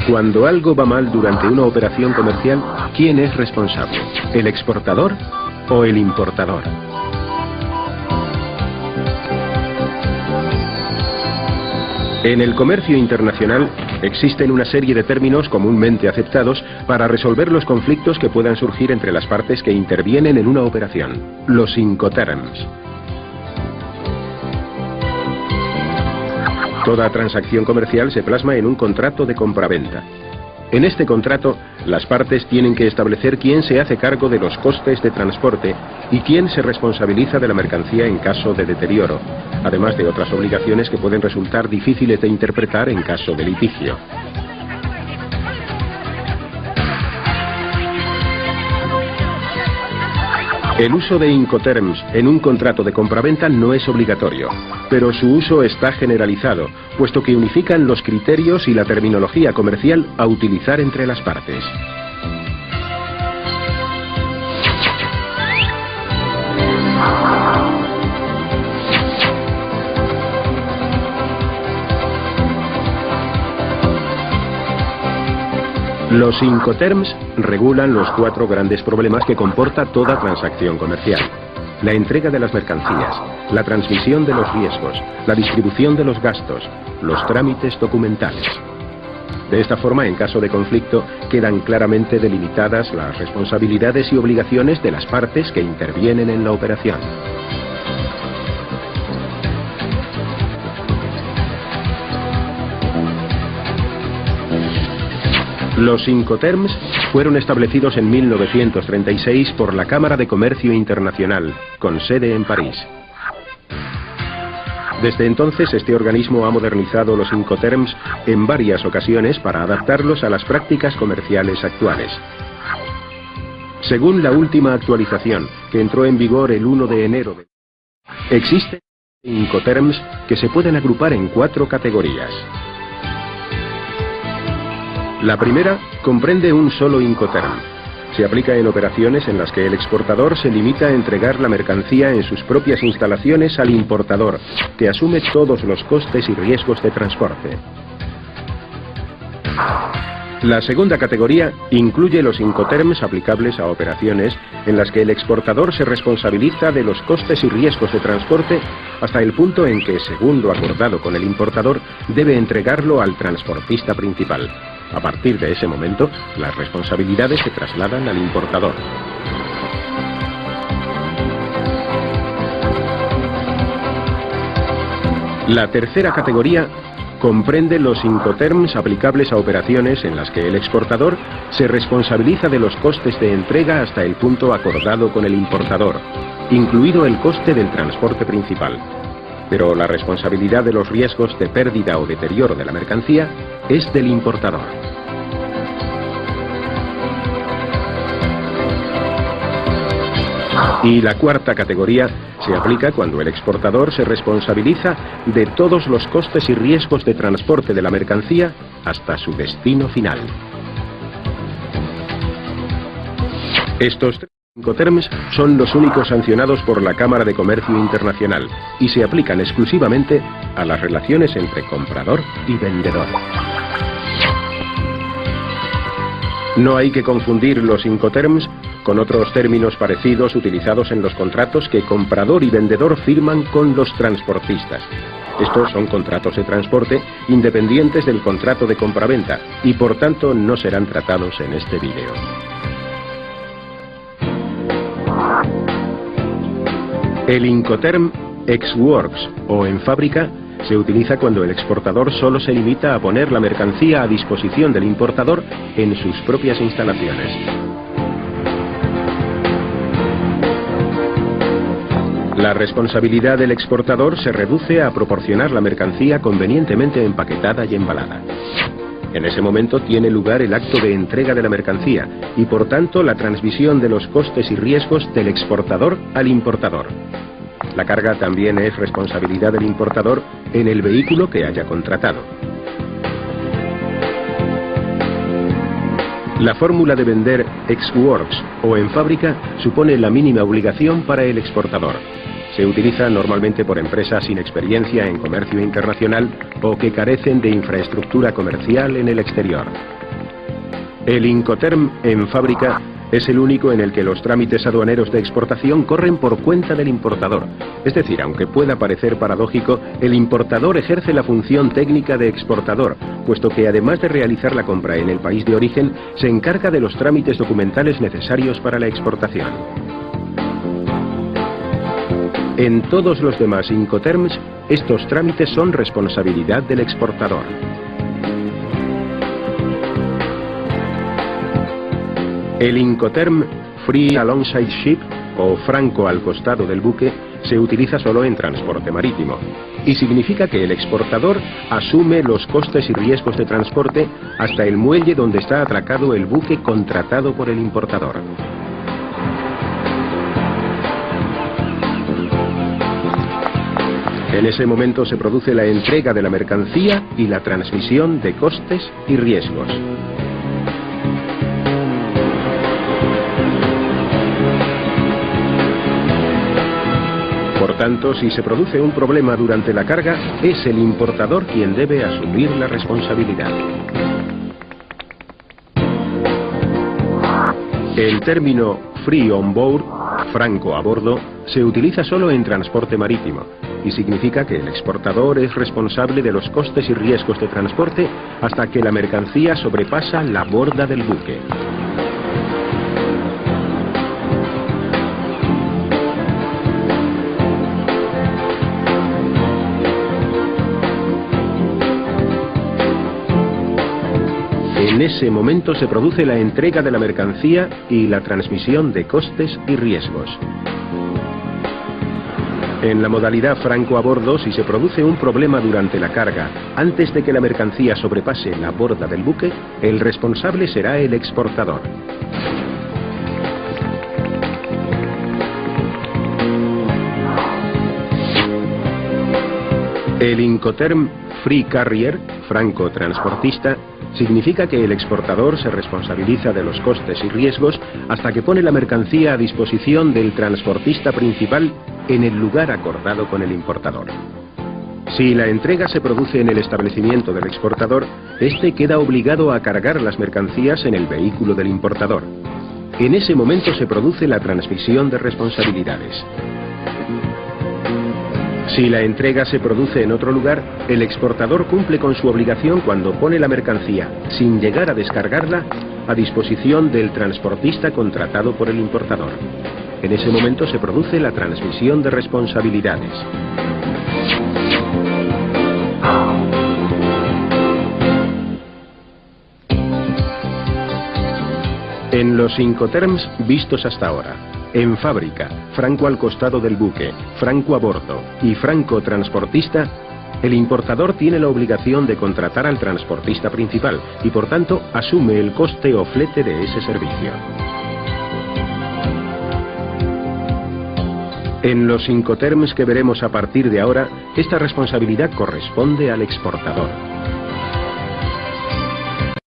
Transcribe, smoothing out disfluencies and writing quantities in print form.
Cuando algo va mal durante una operación comercial, ¿quién es responsable? ¿El exportador o el importador? En el comercio internacional existen una serie de términos comúnmente aceptados para resolver los conflictos que puedan surgir entre las partes que intervienen en una operación, los Incoterms. Toda transacción comercial se plasma en un contrato de compraventa. En este contrato, las partes tienen que establecer quién se hace cargo de los costes de transporte y quién se responsabiliza de la mercancía en caso de deterioro, además de otras obligaciones que pueden resultar difíciles de interpretar en caso de litigio. El uso de Incoterms en un contrato de compraventa no es obligatorio, pero su uso está generalizado, puesto que unifican los criterios y la terminología comercial a utilizar entre las partes. Los Incoterms regulan los 4 grandes problemas que comporta toda transacción comercial: la entrega de las mercancías, la transmisión de los riesgos, la distribución de los gastos, los trámites documentales. De esta forma, en caso de conflicto, quedan claramente delimitadas las responsabilidades y obligaciones de las partes que intervienen en la operación. Los Incoterms fueron establecidos en 1936 por la Cámara de Comercio Internacional, con sede en París. Desde entonces, este organismo ha modernizado los Incoterms en varias ocasiones para adaptarlos a las prácticas comerciales actuales. Según la última actualización, que entró en vigor el 1 de enero, existen Incoterms que se pueden agrupar en 4 categorías. La primera comprende un solo Incoterm. Se aplica en operaciones en las que el exportador se limita a entregar la mercancía en sus propias instalaciones al importador, que asume todos los costes y riesgos de transporte. La segunda categoría incluye los Incoterms aplicables a operaciones en las que el exportador se responsabiliza de los costes y riesgos de transporte hasta el punto en que, según lo acordado con el importador, debe entregarlo al transportista principal. A partir de ese momento, las responsabilidades se trasladan al importador. La tercera categoría comprende los Incoterms aplicables a operaciones en las que el exportador se responsabiliza de los costes de entrega hasta el punto acordado con el importador, incluido el coste del transporte principal. Pero la responsabilidad de los riesgos de pérdida o deterioro de la mercancía es del importador. Y la cuarta categoría se aplica cuando el exportador se responsabiliza de todos los costes y riesgos de transporte de la mercancía hasta su destino final. Estos 3 Incoterms son los únicos sancionados por la Cámara de Comercio Internacional y se aplican exclusivamente a las relaciones entre comprador y vendedor. No hay que confundir los Incoterms con otros términos parecidos utilizados en los contratos que comprador y vendedor firman con los transportistas. Estos son contratos de transporte independientes del contrato de compraventa y por tanto no serán tratados en este vídeo. El Incoterm ex works o en fábrica se utiliza cuando el exportador solo se limita a poner la mercancía a disposición del importador en sus propias instalaciones. La responsabilidad del exportador se reduce a proporcionar la mercancía convenientemente empaquetada y embalada. En ese momento tiene lugar el acto de entrega de la mercancía y por tanto la transmisión de los costes y riesgos del exportador al importador. La carga también es responsabilidad del importador en el vehículo que haya contratado. La fórmula de vender ex works o en fábrica supone la mínima obligación para el exportador. Se utiliza normalmente por empresas sin experiencia en comercio internacional o que carecen de infraestructura comercial en el exterior. El Incoterm en fábrica es el único en el que los trámites aduaneros de exportación corren por cuenta del importador. Es decir, aunque pueda parecer paradójico, el importador ejerce la función técnica de exportador, puesto que además de realizar la compra en el país de origen, se encarga de los trámites documentales necesarios para la exportación. En todos los demás Incoterms, estos trámites son responsabilidad del exportador. El Incoterm Free Alongside Ship, o franco al costado del buque, se utiliza solo en transporte marítimo, y significa que el exportador asume los costes y riesgos de transporte hasta el muelle donde está atracado el buque contratado por el importador. En ese momento se produce la entrega de la mercancía y la transmisión de costes y riesgos. Por tanto, si se produce un problema durante la carga, es el importador quien debe asumir la responsabilidad. El término free on board, franco a bordo, se utiliza solo en transporte marítimo y significa que el exportador es responsable de los costes y riesgos de transporte hasta que la mercancía sobrepasa la borda del buque. En ese momento se produce la entrega de la mercancía y la transmisión de costes y riesgos. En la modalidad franco a bordo, si se produce un problema durante la carga, antes de que la mercancía sobrepase la borda del buque, el responsable será el exportador. El Incoterm Free Carrier, franco transportista, significa que el exportador se responsabiliza de los costes y riesgos hasta que pone la mercancía a disposición del transportista principal en el lugar acordado con el importador. Si la entrega se produce en el establecimiento del exportador, este queda obligado a cargar las mercancías en el vehículo del importador. En ese momento se produce la transmisión de responsabilidades. Si la entrega se produce en otro lugar, el exportador cumple con su obligación cuando pone la mercancía, sin llegar a descargarla, a disposición del transportista contratado por el importador. En ese momento se produce la transmisión de responsabilidades. En los Incoterms vistos hasta ahora, en fábrica, franco al costado del buque, franco a bordo y franco transportista, el importador tiene la obligación de contratar al transportista principal y por tanto asume el coste o flete de ese servicio. En los Incoterms que veremos a partir de ahora, esta responsabilidad corresponde al exportador.